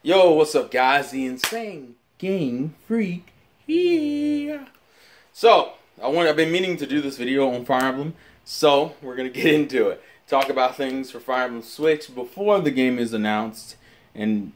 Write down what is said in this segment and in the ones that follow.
Yo, what's up, guys? The Insane Game Freak here. So, I've been meaning to do this video on Fire Emblem, so we're gonna get into it. Talk about things for Fire Emblem Switch before the game is announced and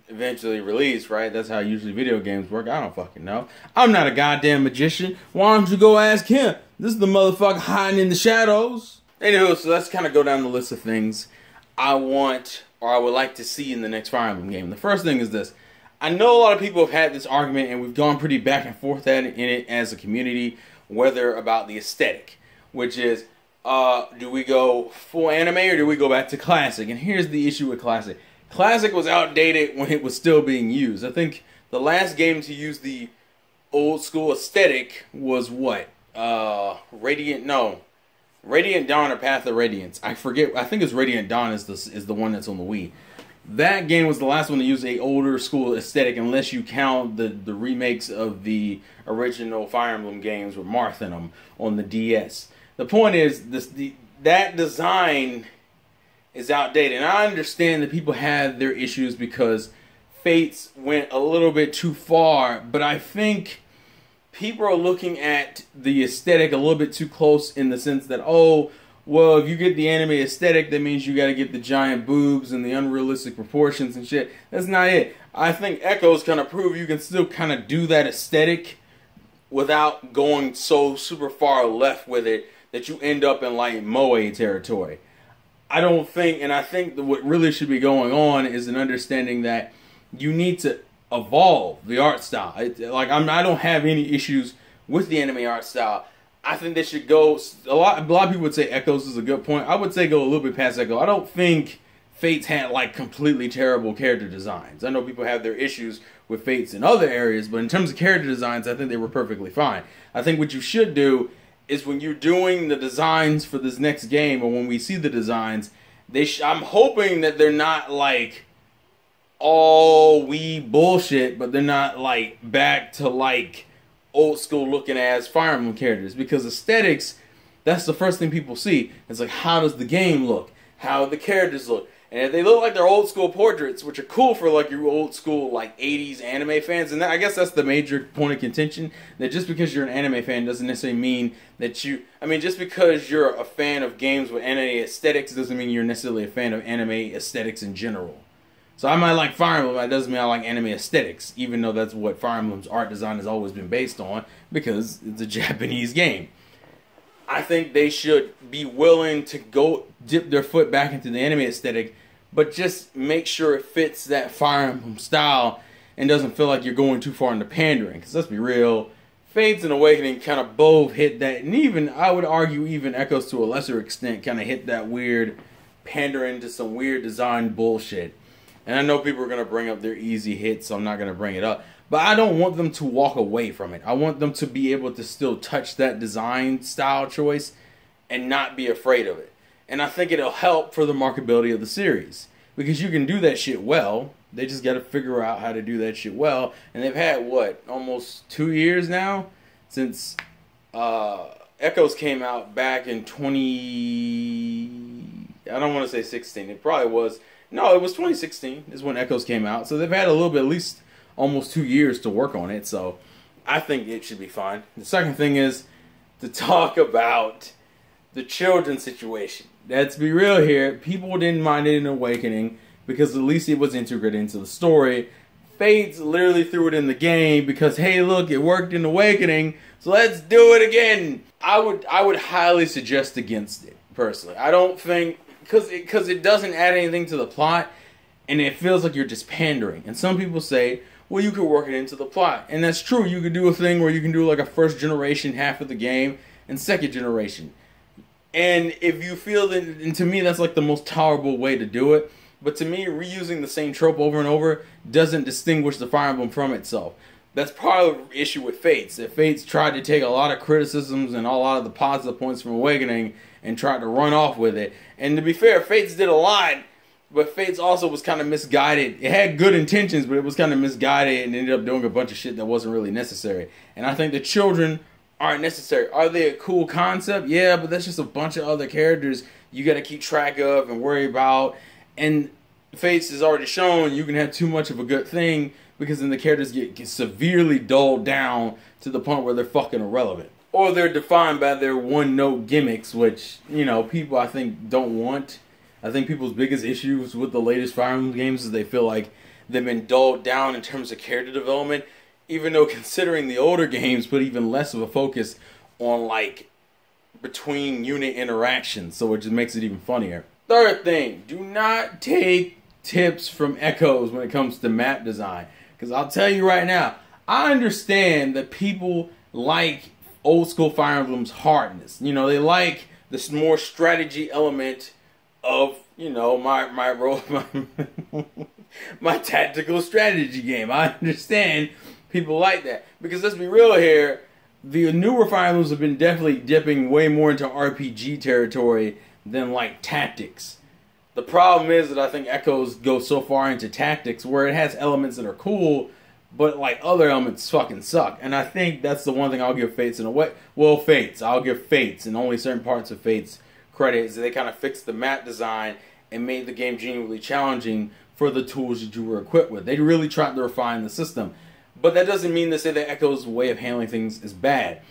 eventually released, right? That's how usually video games work. I don't fucking know. I'm not a goddamn magician. Why don't you go ask him? This is the motherfucker hiding in the shadows. Anywho, so let's kind of go down the list of things I want or I would like to see in the next Fire Emblem game. The first thing is this. I know a lot of people have had this argument and we've gone pretty back and forth in it as a community, whether about the aesthetic, which is, do we go full anime or do we go back to classic? And here's the issue with classic. Classic was outdated when it was still being used. I think the last game to use the old school aesthetic was what? Radiant Dawn or Path of Radiance. I forget. I think it's Radiant Dawn is the one that's on the Wii. That game was the last one to use a older school aesthetic, unless you count the remakes of the original Fire Emblem games with Marth in them on the DS. The point is, that design is outdated. And I understand that people had their issues because Fates went a little bit too far, but I think people are looking at the aesthetic a little bit too close in the sense that, oh, well, if you get the anime aesthetic, that means you got to get the giant boobs and the unrealistic proportions and shit. That's not it. I think Echoes kind of prove you can still kind of do that aesthetic without going so super far left with it that you end up in like Moe territory. I don't think, and I think that what really should be going on is an understanding that you need to evolve the art style. I don't have any issues with the anime art style. I think they should go a lot of people would say Echoes is a good point. I would say go a little bit past Echo. I don't think Fates had like completely terrible character designs. I know people have their issues with Fates in other areas, but in terms of character designs, I think they were perfectly fine. I think what you should do is when you're doing the designs for this next game, or when we see the designs, I'm hoping that they're not like all Wii bullshit, but they're not like back to like old school looking ass Fire Emblem characters, because aesthetics, that's the first thing people see. It's like, how does the game look? How do the characters look? And if they look like they're old school portraits, which are cool for like your old school like 80s anime fans, and I guess that's the major point of contention, that just because you're an anime fan doesn't necessarily mean that just because you're a fan of games with anime aesthetics doesn't mean you're necessarily a fan of anime aesthetics in general. So I might like Fire Emblem, that doesn't mean I like anime aesthetics, even though that's what Fire Emblem's art design has always been based on, because it's a Japanese game. I think they should be willing to go dip their foot back into the anime aesthetic, but just make sure it fits that Fire Emblem style and doesn't feel like you're going too far into pandering. Because let's be real, Fates and Awakening kind of both hit that, and even, I would argue, even Echoes to a lesser extent kind of hit that weird pandering to some weird design bullshit. And I know people are going to bring up their easy hits, so I'm not going to bring it up. But I don't want them to walk away from it. I want them to be able to still touch that design style choice and not be afraid of it. And I think it'll help for the marketability of the series, because you can do that shit well. They just got to figure out how to do that shit well. And they've had, what, almost 2 years now since Echoes came out back in I don't want to say 16. It probably was. No, it was 2016 is when Echoes came out. So they've had a little bit, at least almost 2 years to work on it. So I think it should be fine. The second thing is to talk about the children situation. Let's be real here. People didn't mind it in Awakening because at least it was integrated into the story. Fates literally threw it in the game because, hey, look, it worked in Awakening, so let's do it again. I would highly suggest against it, personally. I don't think, because it doesn't add anything to the plot, and it feels like you're just pandering. And some people say, well, you could work it into the plot. And that's true. You could do a thing where you can do like a first generation half of the game and second generation. And if you feel that, and to me, that's like the most tolerable way to do it. But to me, reusing the same trope over and over doesn't distinguish the Fire Emblem from itself. That's part of the issue with Fates. That Fates tried to take a lot of criticisms and a lot of the positive points from Awakening and tried to run off with it. And to be fair, Fates did a lot, but Fates also was kind of misguided. It had good intentions, but it was kind of misguided and ended up doing a bunch of shit that wasn't really necessary. And I think the children aren't necessary. Are they a cool concept? Yeah, but that's just a bunch of other characters you got to keep track of and worry about. And Fates has already shown you can have too much of a good thing because then the characters get severely dulled down to the point where they're fucking irrelevant. Or they're defined by their one-note gimmicks, which, you know, people I think don't want. I think people's biggest issues with the latest Fire Emblem games is they feel like they've been dulled down in terms of character development, even though considering the older games put even less of a focus on, like, between unit interactions, so it just makes it even funnier. Third thing, do not take tips from Echoes when it comes to map design. Because I'll tell you right now, I understand that people like old school Fire Emblem's hardness. You know, they like this more strategy element of, you know, my role, my tactical strategy game. I understand people like that. Because let's be real here, the newer Fire Emblems have been definitely dipping way more into RPG territory than like tactics. The problem is that I think Echoes go so far into tactics where it has elements that are cool, but like other elements fucking suck. And I think that's the one thing I'll give Fates in a way. Well, Fates. I'll give Fates and only certain parts of Fates credit is that they kind of fixed the map design and made the game genuinely challenging for the tools that you were equipped with. They really tried to refine the system. But that doesn't mean to say that Echoes' way of handling things is bad.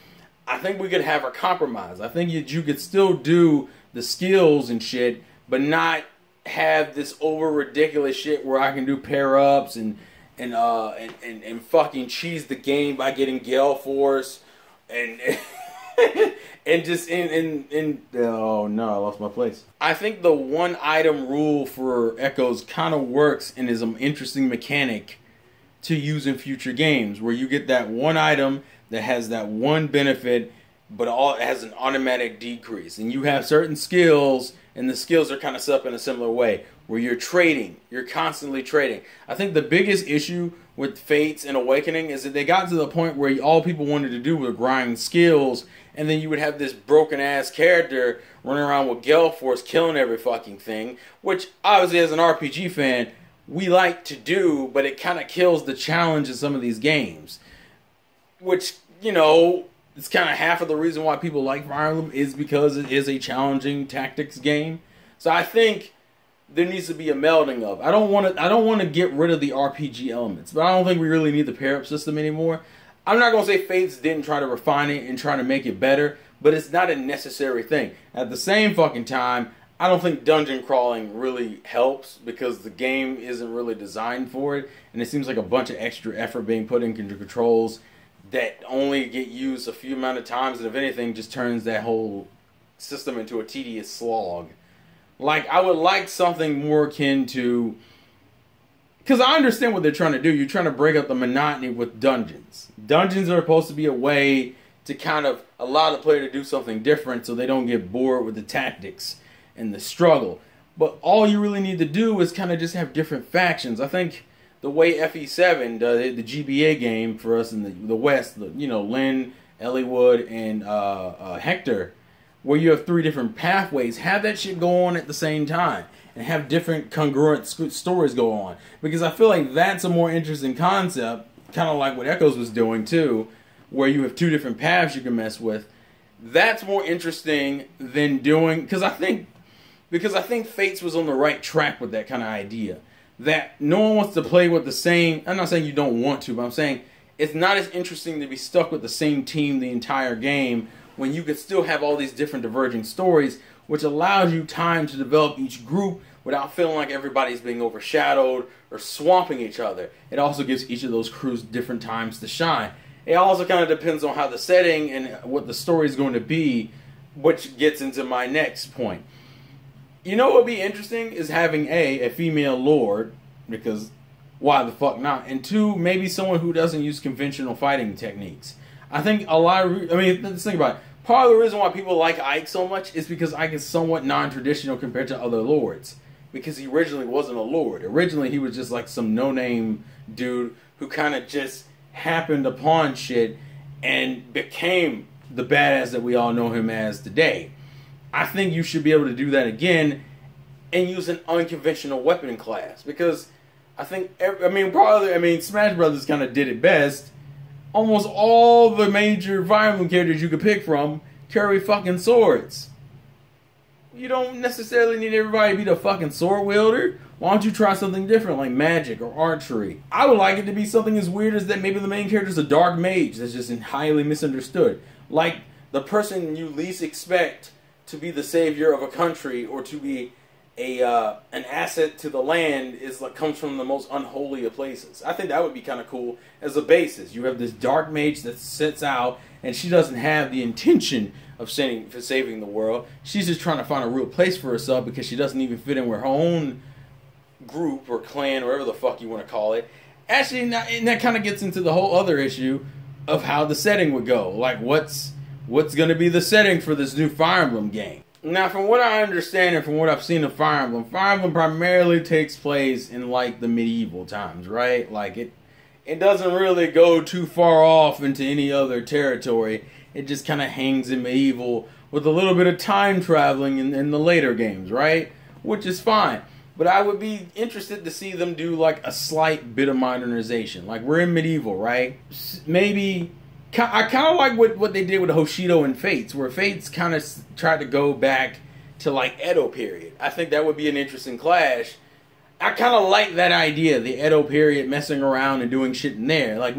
I think we could have a compromise. I think you could still do the skills and shit, but not have this over ridiculous shit where I can do pair ups and fucking cheese the game by getting Gale Force and and just oh no, I lost my place. I think the one item rule for Echoes kind of works and is an interesting mechanic to use in future games where you get that one item that has that one benefit but it has an automatic decrease, and you have certain skills, and the skills are kind of set up in a similar way, where you're trading, you're constantly trading. I think the biggest issue with Fates and Awakening is that they got to the point where all people wanted to do was grind skills, and then you would have this broken-ass character running around with Gale Force killing every fucking thing, which, obviously, as an RPG fan, we like to do, but it kind of kills the challenge in some of these games. Which, you know, it's kind of half of the reason why people like Fire Emblem is because it is a challenging tactics game. So I think there needs to be a melding of. I don't want to get rid of the RPG elements, but I don't think we really need the pair-up system anymore. I'm not going to say Fates didn't try to refine it and try to make it better, but it's not a necessary thing. At the same fucking time, I don't think dungeon crawling really helps because the game isn't really designed for it, and it seems like a bunch of extra effort being put into controls that only get used a few amount of times, and if anything, just turns that whole system into a tedious slog. Like, I would like something more akin to... Because I understand what they're trying to do. You're trying to break up the monotony with dungeons. Dungeons are supposed to be a way to kind of allow the player to do something different so they don't get bored with the tactics and the struggle. But all you really need to do is kind of just have different factions. I think the way FE7, the GBA game for us in the West, you know, Lynn, Elliewood, and Hector, where you have 3 different pathways, have that shit go on at the same time and have different congruent stories go on. Because I feel like that's a more interesting concept, kind of like what Echoes was doing too, where you have 2 different paths you can mess with. That's more interesting than doing, because I think Fates was on the right track with that kind of idea. That no one wants to play with the same... I'm not saying you don't want to, but I'm saying it's not as interesting to be stuck with the same team the entire game when you could still have all these different diverging stories, which allows you time to develop each group without feeling like everybody's being overshadowed or swamping each other. It also gives each of those crews different times to shine. It also kind of depends on how the setting and what the story is going to be, which gets into my next point. You know what would be interesting is having a female lord, because why the fuck not? And 2, maybe someone who doesn't use conventional fighting techniques. I think a lot of, let's think about it. Part of the reason why people like Ike so much is because Ike is somewhat non-traditional compared to other lords. Because he originally wasn't a lord. Originally he was just like some no-name dude who kind of just happened upon shit and became the badass that we all know him as today. I think you should be able to do that again and use an unconventional weapon class. Because I think, Smash Brothers kind of did it best. Almost all the major Fire Emblem characters you could pick from carry fucking swords. You don't necessarily need everybody to be the fucking sword wielder Why don't you try something different like magic or archery? I would like it to be something as weird as that maybe the main character is a dark mage that's just highly misunderstood. Like the person you least expect to be the savior of a country or to be an asset to the land is like comes from the most unholy of places. I think that would be kind of cool as a basis. You have this dark mage that sets out and she doesn't have the intention of saving the world. She's just trying to find a real place for herself because she doesn't even fit in with her own group or clan, or whatever the fuck you want to call it. Actually, and that kind of gets into the whole other issue of how the setting would go. Like, what's going to be the setting for this new Fire Emblem game? Now, from what I understand and from what I've seen of Fire Emblem primarily takes place in, like, the medieval times, right? Like, it doesn't really go too far off into any other territory. It just kind of hangs in medieval with a little bit of time traveling in the later games, right? Which is fine. But I would be interested to see them do like a slight bit of modernization. Like we're in medieval, right? Maybe I kind of like what they did with Hoshido and Fates, where Fates kind of tried to go back to like Edo period. I think that would be an interesting clash. I kind of like that idea, the Edo period, messing around and doing shit in there. Like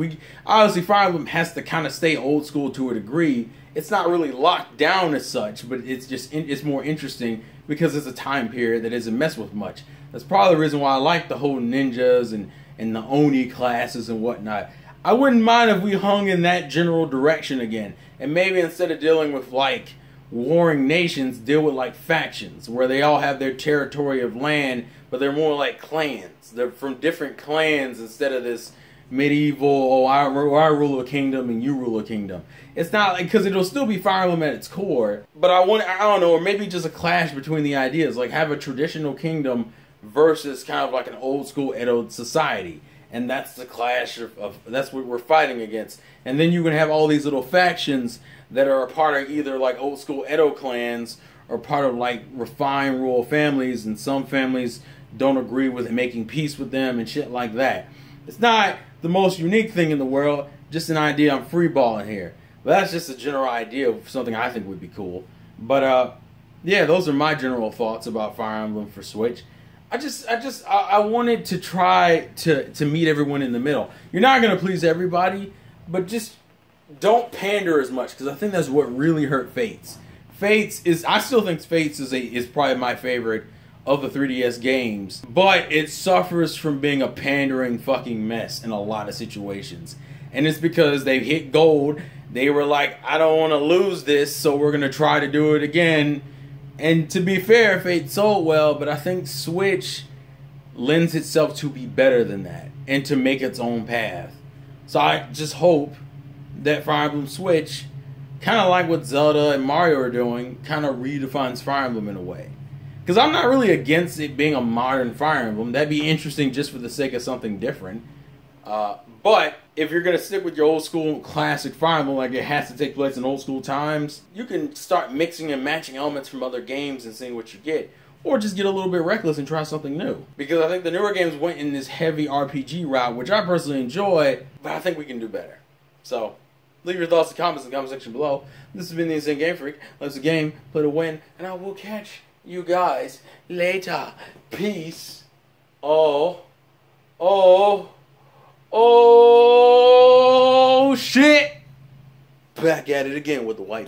obviously Fire Emblem has to kind of stay old school to a degree. It's not really locked down as such, but it's more interesting because it's a time period that isn't messed with much. That's probably the reason why I like the whole ninjas and the Oni classes and whatnot. I wouldn't mind if we hung in that general direction again. And maybe instead of dealing with like warring nations, deal with like factions where they all have their territory of land, but they're more like clans. They're from different clans instead of this medieval, I rule a kingdom and you rule a kingdom. It's not like, because it'll still be Fire Emblem at its core, but I don't know, or maybe just a clash between the ideas, like have a traditional kingdom versus kind of like an old school Edo society, and that's the clash of that's what we're fighting against. And then you're gonna have all these little factions that are a part of either like old school Edo clans or part of like refined royal families, and some families don't agree with making peace with them and shit like that. It's not the most unique thing in the world, just an idea I'm freeballing here. But that's just a general idea of something I think would be cool. But yeah, those are my general thoughts about Fire Emblem for Switch. I wanted to try to meet everyone in the middle. You're not gonna please everybody, but just don't pander as much, because I think that's what really hurt Fates. I still think Fates is probably my favorite of the 3DS games, but it suffers from being a pandering fucking mess in a lot of situations. And it's because they hit gold. They were like, I don't want to lose this, so we're going to try to do it again. And to be fair, Fate sold well, but I think Switch lends itself to be better than that and to make its own path. So I just hope that Fire Emblem Switch, kind of like what Zelda and Mario are doing, kind of redefines Fire Emblem in a way. Because I'm not really against it being a modern Fire Emblem. That'd be interesting just for the sake of something different. But if you're going to stick with your old school classic Fire Emblem, like it has to take place in old school times, you can start mixing and matching elements from other games and seeing what you get. Or just get a little bit reckless and try something new. Because I think the newer games went in this heavy RPG route, which I personally enjoy, but I think we can do better. So, leave your thoughts and comments in the comment section below. This has been the Insane Game Freak. Let's game, play to win, and I will catch you guys later. Peace. Oh shit! Back at it again with the white